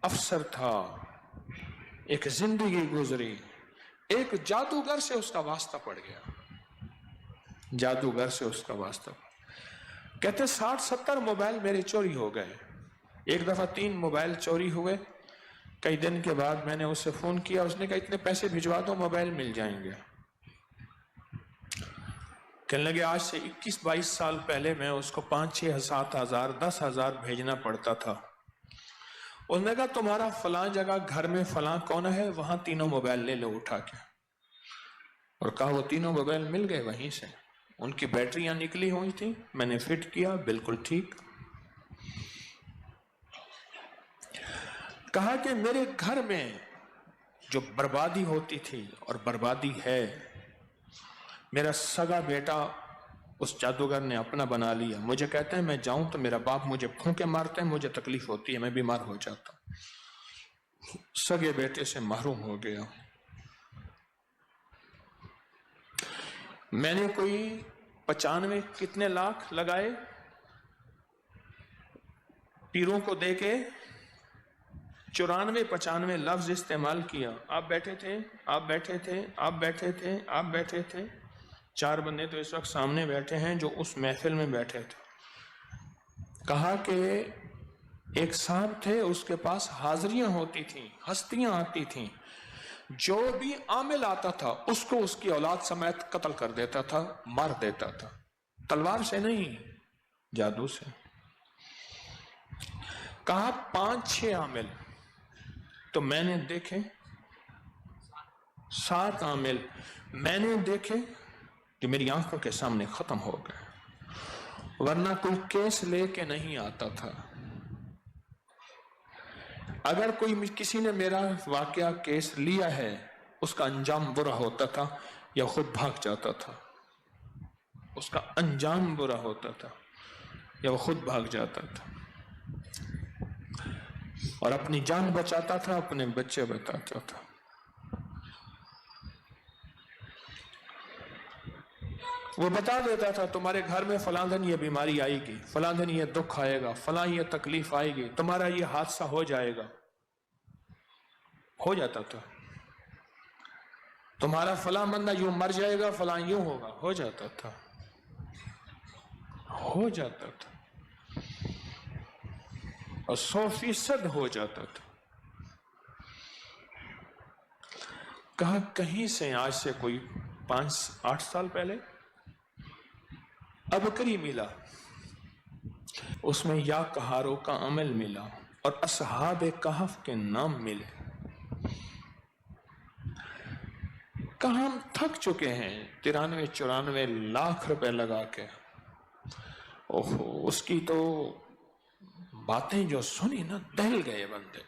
افسر تھا، ایک زندگی گزری، ایک جادوگر سے اس کا واسطہ پڑ گیا، جادوگر سے اس کا واسطہ۔ کہتے 60-70 موبائل میرے چوری ہو گئے، ایک دفعہ 3 موبائل چوری ہوئے۔ کئی دن کے بعد میں نے اس سے فون کیا، اس نے کہا اتنے پیسے بھجوا دو موبائل مل جائیں گے۔ کہنے لگے آج سے 21-22 سال پہلے میں اس کو 5-6 7 ہزار 10 ہزار بھیجنا پڑتا تھا۔ اس نے کہا تمہارا فلاں جگہ گھر میں فلاں کونا ہے، وہاں 3 موبائل لے لو اٹھا کے، اور کہا وہ 3 موبائل مل گئے وہیں سے، ان کی بیٹریاں نکلی ہوئی تھیں، میں نے فٹ کیا، بالکل ٹھیک۔ کہا کہ میرے گھر میں جو بربادی ہوتی تھی اور بربادی ہے، میرا سگا بیٹا اس جادوگر نے اپنا بنا لیا۔ مجھے کہتے ہیں میں جاؤں تو میرا باپ مجھے پھونکے مارتے ہیں، مجھے تکلیف ہوتی ہے، میں بیمار ہو جاتا ہوں، سگے بیٹے سے محروم ہو گیا۔ میں نے کوئی 95 کتنے لاکھ لگائے پیروں کو دے کے، 94-95 لفظ استعمال کیا۔ آپ بیٹھے تھے، آپ بیٹھے تھے، آپ بیٹھے تھے، آپ بیٹھے تھے، 4 بندے تو اس وقت سامنے بیٹھے ہیں جو اس محفل میں بیٹھے تھے۔ کہا کہ ایک صاحب تھے، اس کے پاس حاضریاں ہوتی تھیں، ہستیاں آتی تھیں، جو بھی عامل آتا تھا اس کو اس کی اولاد سمیت قتل کر دیتا تھا، مار دیتا تھا، تلوار سے نہیں، جادو سے۔ کہا 5-6 عامل تو میں نے دیکھے، 7 عامل میں نے دیکھے جو میری آنکھوں کے سامنے ختم ہو گئے، ورنہ کوئی کیس لے کے نہیں آتا تھا۔ اگر کوئی کسی نے میرا واقعہ کیس لیا ہے، اس کا انجام برا ہوتا تھا یا خود بھاگ جاتا تھا، اس کا انجام برا ہوتا تھا یا وہ خود بھاگ جاتا تھا اور اپنی جان بچاتا تھا، اپنے بچے بچاتا تھا۔ وہ بتا دیتا تھا تمہارے گھر میں فلاں دن یہ بیماری آئے گی، فلاں دن یہ دکھ آئے گا، فلاں یہ تکلیف آئے گی، تمہارا یہ حادثہ ہو جائے گا، ہو جاتا تھا۔ تمہارا فلاں بندہ یوں مر جائے گا، فلاں یوں ہوگا، ہو جاتا تھا، ہو جاتا تھا، اور 100% ہو جاتا تھا۔ کہا کہیں سے آج سے کوئی 5-8 سال پہلے ابکری ملا، اس میں یا کہاروں کا عمل ملا اور اصحاب کہف کے نام ملے۔ کہاں ہم تھک چکے ہیں 93-94 لاکھ روپے لگا کے، اوہ اس کی تو باتیں جو سنی نا دہل گئے بندے۔